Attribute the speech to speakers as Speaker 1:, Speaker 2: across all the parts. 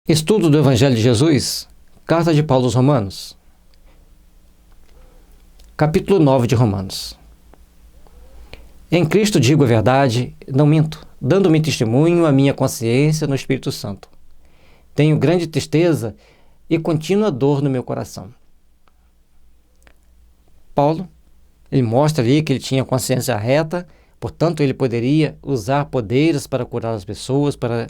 Speaker 1: Estudo do Evangelho de Jesus, Carta de Paulo aos Romanos, capítulo 9 de Romanos. Em Cristo digo a verdade, não minto, dando-me testemunho à minha consciência no Espírito Santo. Tenho grande tristeza e contínua dor no meu coração. Paulo, ele mostra ali que ele tinha consciência reta, portanto ele poderia usar poderes para curar as pessoas, para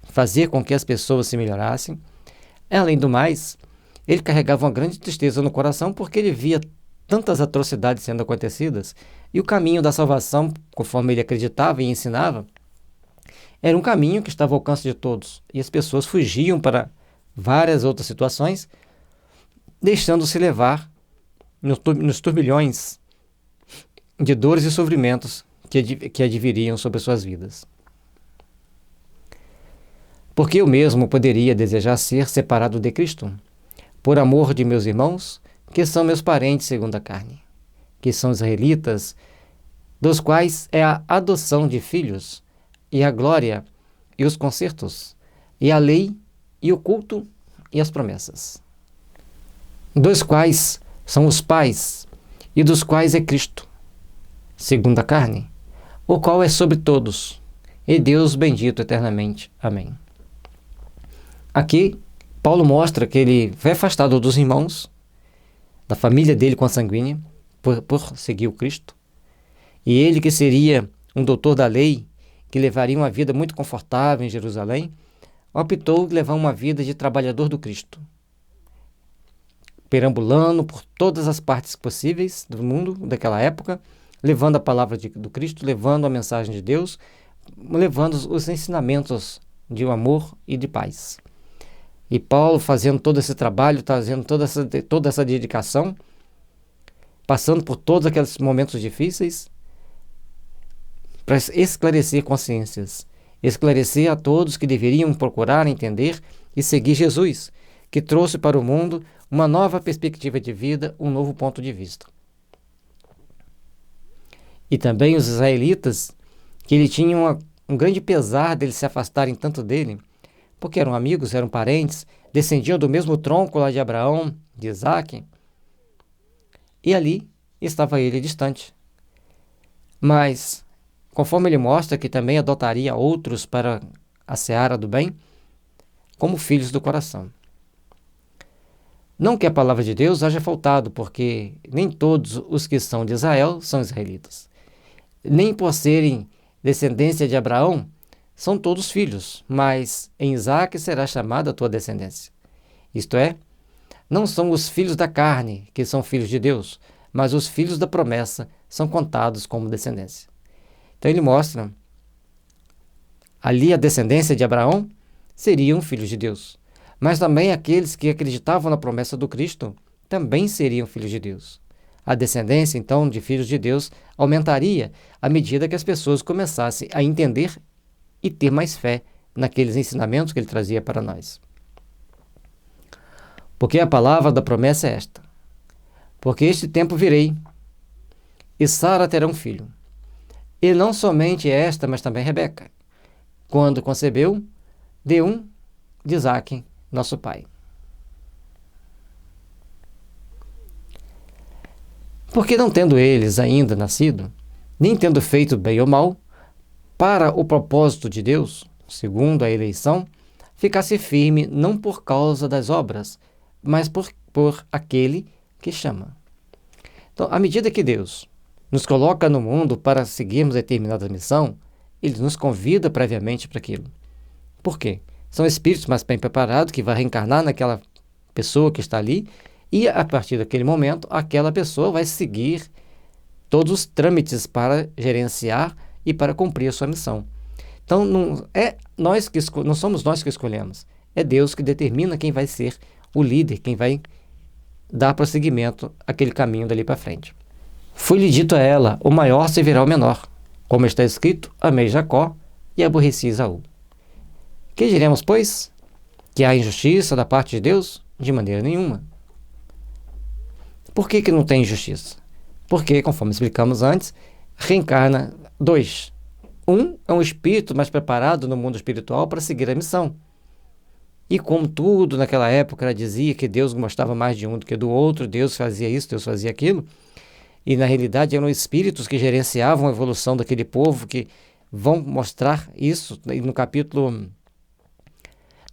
Speaker 1: fazer com que as pessoas se melhorassem. Além do mais, ele carregava uma grande tristeza no coração porque ele via tantas atrocidades sendo acontecidas e o caminho da salvação, conforme ele acreditava e ensinava, era um caminho que estava ao alcance de todos e as pessoas fugiam para várias outras situações, deixando-se levar nos turbilhões de dores e sofrimentos que adviriam sobre suas vidas. Porque eu mesmo poderia desejar ser separado de Cristo, por amor de meus irmãos, que são meus parentes segundo a carne, que são israelitas, dos quais é a adoção de filhos, e a glória, e os concertos, e a lei, e o culto, e as promessas, dos quais são os pais, e dos quais é Cristo, segundo a carne, o qual é sobre todos, e Deus bendito eternamente. Amém. Aqui, Paulo mostra que ele foi afastado dos irmãos, da família dele consanguínea, por seguir o Cristo. E ele, que seria um doutor da lei, que levaria uma vida muito confortável em Jerusalém, optou por levar uma vida de trabalhador do Cristo, perambulando por todas as partes possíveis do mundo daquela época, levando a palavra do Cristo, levando a mensagem de Deus, levando os ensinamentos de amor e de paz. E Paulo fazendo todo esse trabalho, fazendo toda essa dedicação, passando por todos aqueles momentos difíceis, para esclarecer consciências, esclarecer a todos que deveriam procurar entender e seguir Jesus, que trouxe para o mundo uma nova perspectiva de vida, um novo ponto de vista. E também os israelitas, que ele tinha um grande pesar deles se afastarem tanto dele, porque eram amigos, eram parentes, descendiam do mesmo tronco lá de Abraão, de Isaac, e ali estava ele distante. Mas, conforme ele mostra que também adotaria outros para a seara do bem, como filhos do coração. Não que a palavra de Deus haja faltado, porque nem todos os que são de Israel são israelitas. Nem por serem descendência de Abraão, são todos filhos, mas em Isaque será chamada a tua descendência. Isto é, não são os filhos da carne que são filhos de Deus, mas os filhos da promessa são contados como descendência. Então ele mostra, ali a descendência de Abraão seriam filhos de Deus, mas também aqueles que acreditavam na promessa do Cristo também seriam filhos de Deus. A descendência, então, de filhos de Deus aumentaria à medida que as pessoas começassem a entender e ter mais fé naqueles ensinamentos que ele trazia para nós. Porque a palavra da promessa é esta: porque este tempo virei, e Sara terá um filho. E não somente esta, mas também Rebeca, quando concebeu, de Isaque, nosso pai. Porque não tendo eles ainda nascido, nem tendo feito bem ou mal, para o propósito de Deus, segundo a eleição, ficasse firme não por causa das obras, mas por aquele que chama. Então, à medida que Deus nos coloca no mundo para seguirmos determinada missão, Ele nos convida previamente para aquilo. Por quê? São espíritos mais bem preparados que vão reencarnar naquela pessoa que está ali e, a partir daquele momento, aquela pessoa vai seguir todos os trâmites para gerenciar e para cumprir a sua missão. Então, não somos nós que escolhemos. É Deus que determina quem vai ser o líder, quem vai dar prosseguimento àquele caminho dali para frente. Foi-lhe dito a ela, o maior servirá ao menor. Como está escrito, amei Jacó e aborreci Esaú. Que diremos, pois? Que há injustiça da parte de Deus? De maneira nenhuma. Por que não tem injustiça? Porque, conforme explicamos antes, reencarna dois. Um é um espírito mais preparado no mundo espiritual para seguir a missão. E como tudo naquela época ela dizia que Deus gostava mais de um do que do outro, Deus fazia isso, Deus fazia aquilo, e na realidade eram espíritos que gerenciavam a evolução daquele povo, que vão mostrar isso. E no capítulo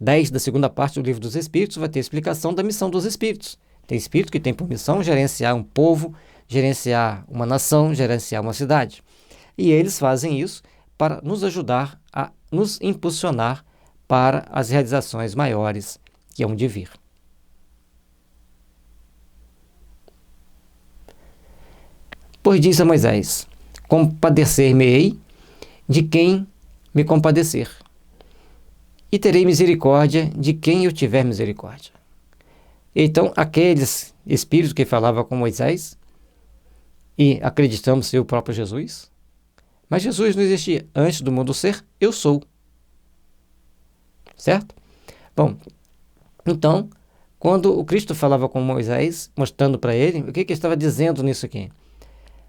Speaker 1: 10 da segunda parte do livro dos Espíritos vai ter explicação da missão dos espíritos. Tem espírito que tem por missão gerenciar um povo, gerenciar uma nação, gerenciar uma cidade. E eles fazem isso para nos ajudar a nos impulsionar para as realizações maiores que hão de vir. Pois disse a Moisés: compadecer-me-ei de quem me compadecer, e terei misericórdia de quem eu tiver misericórdia. Então, aqueles espíritos que falavam com Moisés, e acreditamos ser o próprio Jesus, mas Jesus não existia. Antes do mundo ser, eu sou. Certo? Bom, então, quando o Cristo falava com Moisés, mostrando para ele, o que ele estava dizendo nisso aqui?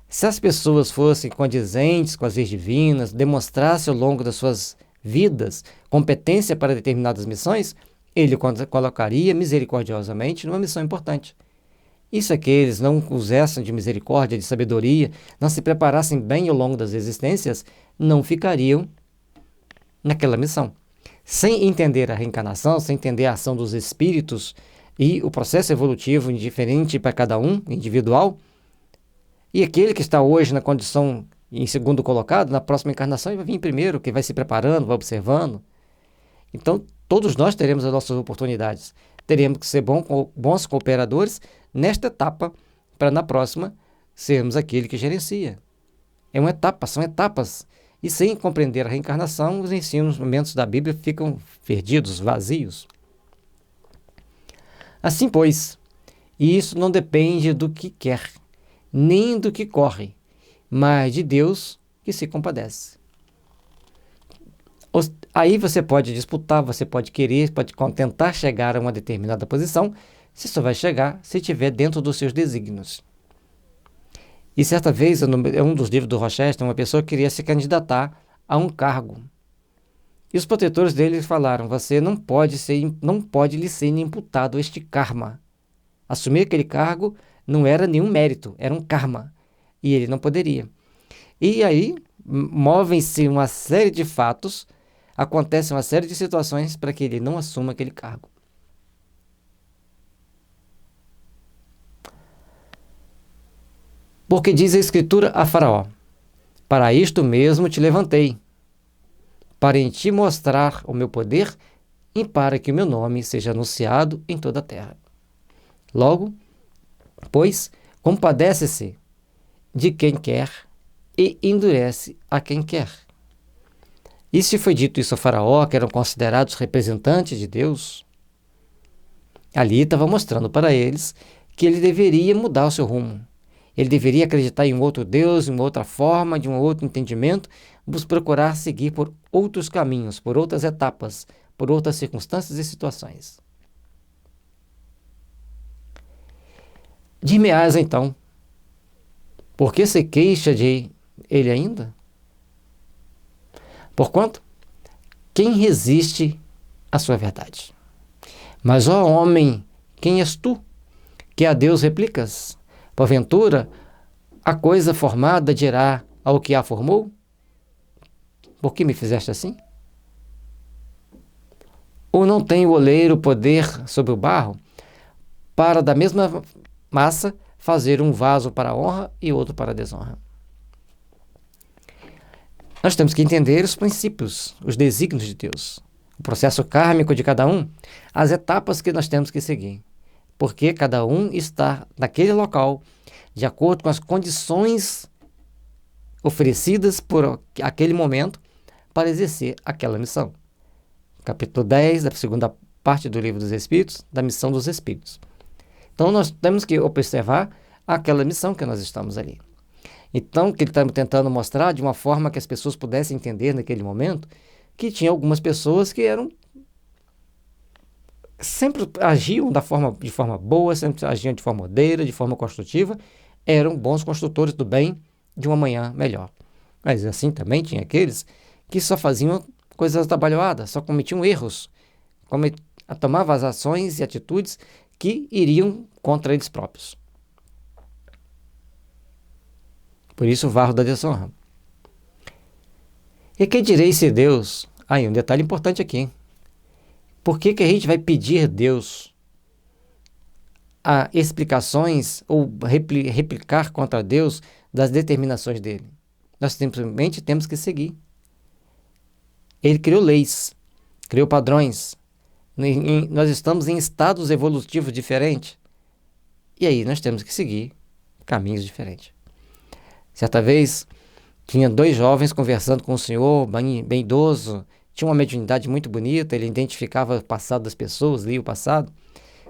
Speaker 1: Se as pessoas fossem condizentes com as leis divinas, demonstrassem ao longo das suas vidas competência para determinadas missões, ele colocaria misericordiosamente numa missão importante. E se aqueles não usassem de misericórdia, de sabedoria, não se preparassem bem ao longo das existências, não ficariam naquela missão. Sem entender a reencarnação, sem entender a ação dos espíritos e o processo evolutivo indiferente para cada um, individual, e aquele que está hoje na condição em segundo colocado, na próxima encarnação, ele vai vir em primeiro, que vai se preparando, vai observando. Então, todos nós teremos as nossas oportunidades. Teremos que ser bons cooperadores nesta etapa, para na próxima sermos aquele que gerencia. É uma etapa, são etapas. E sem compreender a reencarnação, os ensinamentos da Bíblia ficam perdidos, vazios. Assim, pois, isso não depende do que quer, nem do que corre, mas de Deus que se compadece. Aí você pode disputar, você pode querer, pode tentar chegar a uma determinada posição, você só vai chegar se estiver dentro dos seus desígnios. E certa vez, em um dos livros do Rochester, uma pessoa queria se candidatar a um cargo. E os protetores dele falaram: você não pode lhe ser imputado este karma. Assumir aquele cargo não era nenhum mérito, era um karma. E ele não poderia. E aí, movem-se uma série de fatos, acontece uma série de situações para que ele não assuma aquele cargo. Porque diz a Escritura a Faraó: para isto mesmo te levantei, para em ti mostrar o meu poder e para que o meu nome seja anunciado em toda a terra. Logo, pois, compadece-se de quem quer e endurece a quem quer. E se foi dito isso a Faraó, que eram considerados representantes de Deus, ali estava mostrando para eles que ele deveria mudar o seu rumo. Ele deveria acreditar em um outro Deus, em uma outra forma, de um outro entendimento, procurar seguir por outros caminhos, por outras etapas, por outras circunstâncias e situações. Dir-me-ás então, por que se queixa de ele ainda? Porquanto, quem resiste à sua verdade? Mas, ó homem, quem és tu, que a Deus replicas? Porventura, a coisa formada dirá ao que a formou: por que me fizeste assim? Ou não tem o oleiro poder sobre o barro, para da mesma massa fazer um vaso para a honra e outro para a desonra? Nós temos que entender os princípios, os desígnios de Deus, o processo kármico de cada um, as etapas que nós temos que seguir. Porque cada um está naquele local de acordo com as condições oferecidas por aquele momento para exercer aquela missão. Capítulo 10, da segunda parte do Livro dos Espíritos, da missão dos Espíritos. Então, nós temos que observar aquela missão que nós estamos ali. Então, que ele está tentando mostrar de uma forma que as pessoas pudessem entender naquele momento, que tinha algumas pessoas que sempre agiam de forma boa, sempre agiam de forma ordeira, de forma construtiva, eram bons construtores do bem de uma manhã melhor. Mas assim também tinha aqueles que só faziam coisas atabalhoadas, só cometiam erros, tomava as ações e atitudes que iriam contra eles próprios. Por isso, o varro da desonra. E que direi se Deus... Aí, um detalhe importante aqui. Por que a gente vai pedir a Deus explicações ou replicar contra Deus das determinações dele? Nós simplesmente temos que seguir. Ele criou leis, criou padrões. Nós estamos em estados evolutivos diferentes. E aí nós temos que seguir caminhos diferentes. Certa vez, tinha 2 jovens conversando com um senhor bem idoso, tinha uma mediunidade muito bonita, ele identificava o passado das pessoas, lia o passado,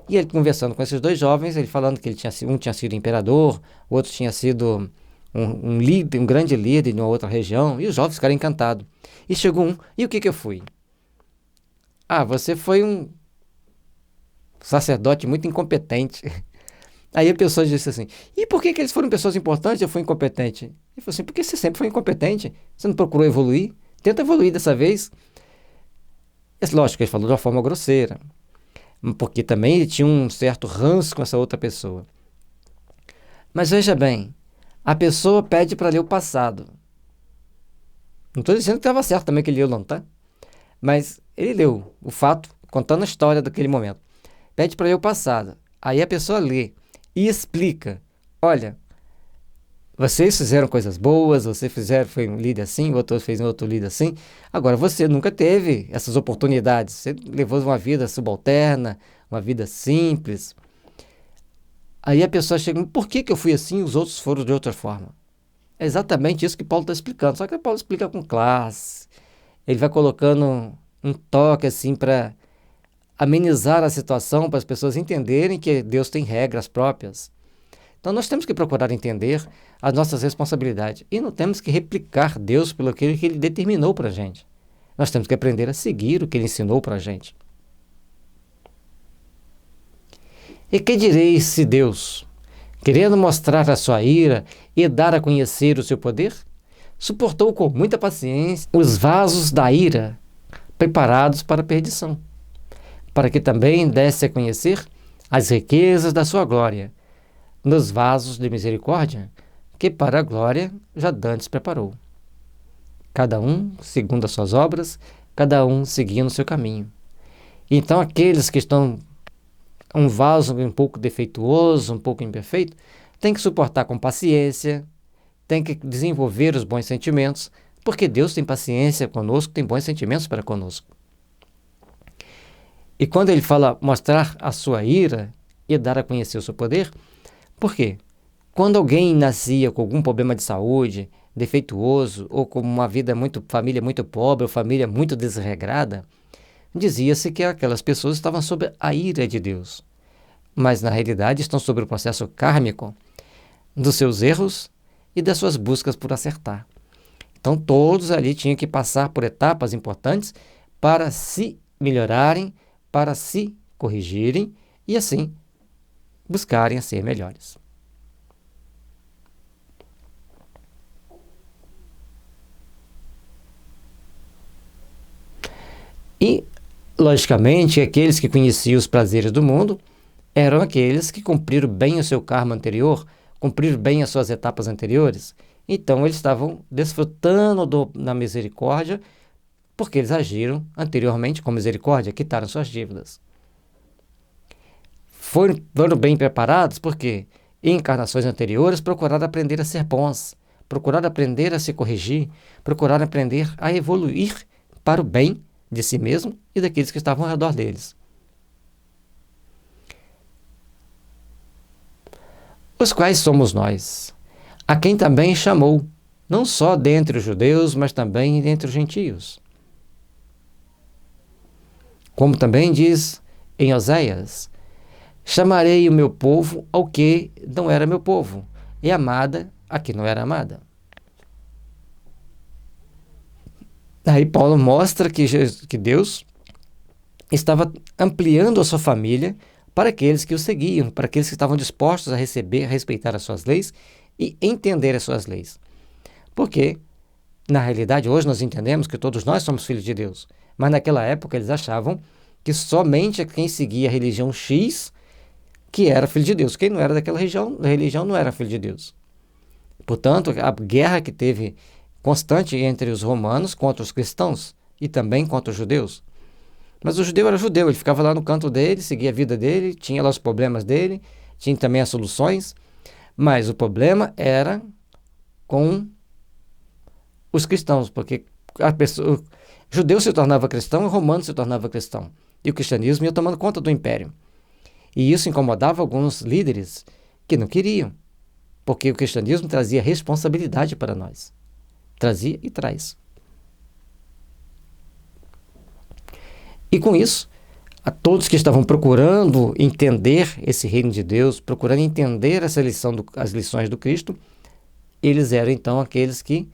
Speaker 1: e ele conversando com esses 2 jovens, ele falando que um tinha sido imperador, o outro tinha sido um líder, um grande líder em uma outra região, e os jovens ficaram encantados. E chegou um, e o que eu fui? Você foi um sacerdote muito incompetente. Aí a pessoa disse assim, e por que eles foram pessoas importantes e eu fui incompetente? Ele falou assim, porque você sempre foi incompetente, você não procurou evoluir? Tenta evoluir dessa vez. Lógico que ele falou de uma forma grosseira, porque também ele tinha um certo ranço com essa outra pessoa. Mas veja bem, a pessoa pede para ler o passado. Não estou dizendo que estava certo também que ele leu, não, tá? Mas ele leu o fato, contando a história daquele momento. Pede para ler o passado. Aí a pessoa lê e explica. Olha, vocês fizeram coisas boas, foi um líder assim, o outro fez um outro líder assim. Agora, você nunca teve essas oportunidades. Você levou uma vida subalterna, uma vida simples. Aí a pessoa chega, por que eu fui assim e os outros foram de outra forma? É exatamente isso que Paulo está explicando. Só que Paulo explica com classe. Ele vai colocando um toque assim para amenizar a situação, para as pessoas entenderem que Deus tem regras próprias. Então nós temos que procurar entender as nossas responsabilidades e não temos que replicar Deus pelo que Ele determinou para a gente. Nós temos que aprender a seguir o que Ele ensinou para a gente. E que direis se Deus, querendo mostrar a sua ira e dar a conhecer o seu poder, suportou com muita paciência os vasos da ira preparados para a perdição, para que também desse a conhecer as riquezas da sua glória, nos vasos de misericórdia, que para a glória já dantes preparou. Cada um segundo as suas obras, cada um seguindo o seu caminho. Então aqueles que estão um vaso um pouco defeituoso, um pouco imperfeito, tem que suportar com paciência, tem que desenvolver os bons sentimentos, porque Deus tem paciência conosco, tem bons sentimentos para conosco. E quando ele fala mostrar a sua ira e dar a conhecer o seu poder, por quê? Quando alguém nascia com algum problema de saúde, defeituoso, ou com uma família muito pobre, ou família muito desregrada, dizia-se que aquelas pessoas estavam sob a ira de Deus. Mas, na realidade, estão sob o processo kármico dos seus erros e das suas buscas por acertar. Então, todos ali tinham que passar por etapas importantes para se melhorarem, para se corrigirem e, assim, buscarem a ser melhores. E, logicamente, aqueles que conheciam os prazeres do mundo eram aqueles que cumpriram bem o seu karma anterior, cumpriram bem as suas etapas anteriores. Então, eles estavam desfrutando da misericórdia porque eles agiram anteriormente com misericórdia, quitaram suas dívidas. Foram bem preparados porque em encarnações anteriores procuraram aprender a ser bons, procuraram aprender a se corrigir, procuraram aprender a evoluir para o bem de si mesmo e daqueles que estavam ao redor deles. Os quais somos nós, a quem também chamou, não só dentre os judeus, mas também dentre os gentios. Como também diz em Oséias, chamarei o meu povo ao que não era meu povo, e amada a que não era amada. Aí Paulo mostra que Deus estava ampliando a sua família para aqueles que o seguiam, para aqueles que estavam dispostos a respeitar as suas leis e entender as suas leis. Porque, na realidade, hoje nós entendemos que todos nós somos filhos de Deus, mas naquela época eles achavam que somente quem seguia a religião X que era filho de Deus. Quem não era daquela religião não era filho de Deus. Portanto, a guerra que teve constante entre os romanos contra os cristãos e também contra os judeus. Mas o judeu era judeu, ele ficava lá no canto dele, seguia a vida dele, tinha lá os problemas dele, tinha também as soluções, mas o problema era com os cristãos, porque o judeu se tornava cristão e o romano se tornava cristão. E o cristianismo ia tomando conta do império. E isso incomodava alguns líderes que não queriam, porque o cristianismo trazia responsabilidade para nós. Trazia e traz. E com isso, a todos que estavam procurando entender esse reino de Deus, procurando entender as lições do Cristo, eles eram então aqueles que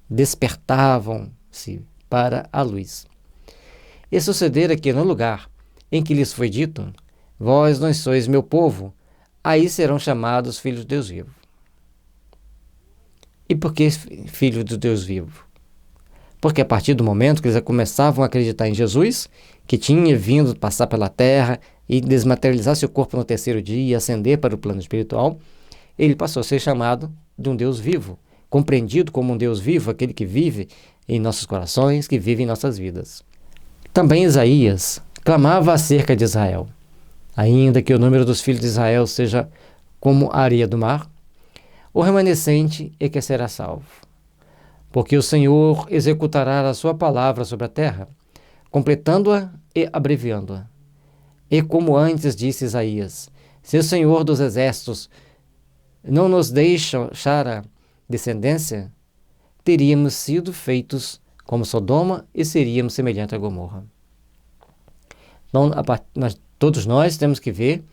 Speaker 1: despertavam-se para a luz. E suceder que no lugar em que lhes foi dito: vós não sois meu povo, aí serão chamados filhos de Deus vivo. E por que filhos de Deus vivo? Porque a partir do momento que eles começavam a acreditar em Jesus, que tinha vindo passar pela terra e desmaterializar seu corpo no terceiro dia e ascender para o plano espiritual, ele passou a ser chamado de um Deus vivo, compreendido como um Deus vivo, aquele que vive em nossos corações, que vive em nossas vidas. Também Isaías clamava acerca de Israel: ainda que o número dos filhos de Israel seja como a areia do mar, o remanescente é que será salvo. Porque o Senhor executará a sua palavra sobre a terra, completando-a e abreviando-a. E como antes disse Isaías: se o Senhor dos exércitos não nos deixara descendência, teríamos sido feitos como Sodoma e seríamos semelhantes a Gomorra. Então, todos nós temos que ver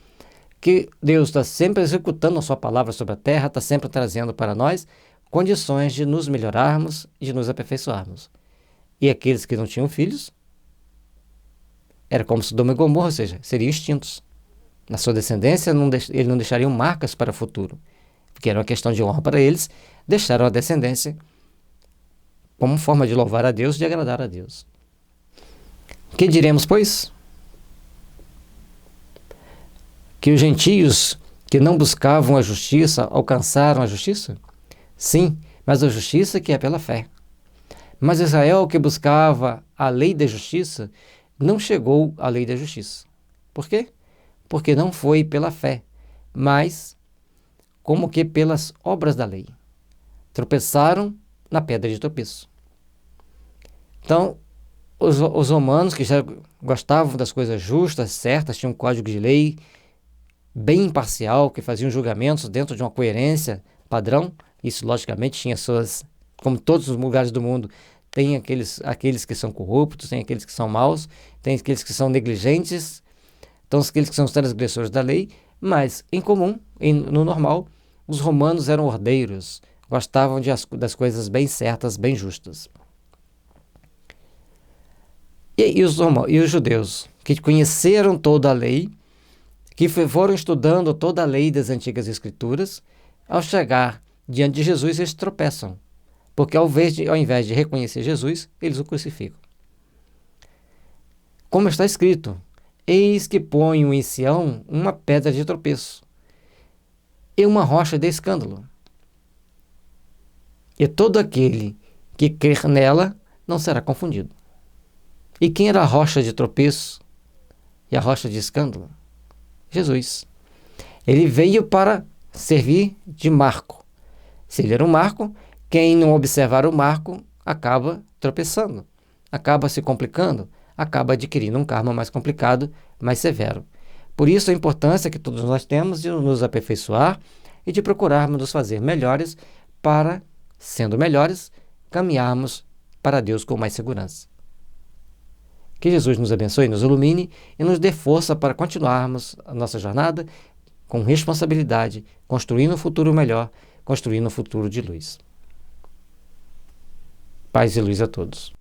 Speaker 1: que Deus está sempre executando a sua palavra sobre a terra, está sempre trazendo para nós condições de nos melhorarmos e de nos aperfeiçoarmos. E aqueles que não tinham filhos, era como Sodoma e Gomorra, ou seja, seriam extintos. Na sua descendência, eles não deixariam marcas para o futuro, porque era uma questão de honra para eles, deixaram a descendência como forma de louvar a Deus, de agradar a Deus. Que diremos, pois? Que os gentios que não buscavam a justiça alcançaram a justiça? Sim, mas a justiça que é pela fé. Mas Israel, que buscava a lei da justiça, não chegou à lei da justiça. Por quê? Porque não foi pela fé, mas como que pelas obras da lei. Tropeçaram na pedra de tropeço. Então, os romanos, que já gostavam das coisas justas, certas, tinham um código de lei bem imparcial, que faziam julgamentos dentro de uma coerência padrão. Isso, logicamente, tinha suas... Como todos os lugares do mundo, tem aqueles que são corruptos, tem aqueles que são maus, tem aqueles que são negligentes, então aqueles que são os transgressores da lei, mas, em comum, no normal, os romanos eram ordeiros, gostavam das coisas bem certas, bem justas. E os judeus, que conheceram toda a lei, que foram estudando toda a lei das antigas escrituras, ao chegar diante de Jesus, eles tropeçam, porque ao invés de reconhecer Jesus, eles o crucificam. Como está escrito: eis que ponho em Sião uma pedra de tropeço e uma rocha de escândalo, e todo aquele que crer nela não será confundido. E quem era a rocha de tropeço e a rocha de escândalo? Jesus. Ele veio para servir de marco. Se ele era um marco, quem não observar o marco acaba tropeçando, acaba se complicando, acaba adquirindo um karma mais complicado, mais severo. Por isso a importância que todos nós temos de nos aperfeiçoar e de procurarmos nos fazer melhores para, sendo melhores, caminharmos para Deus com mais segurança. Que Jesus nos abençoe, nos ilumine e nos dê força para continuarmos a nossa jornada com responsabilidade, construindo um futuro melhor, construindo um futuro de luz. Paz e luz a todos.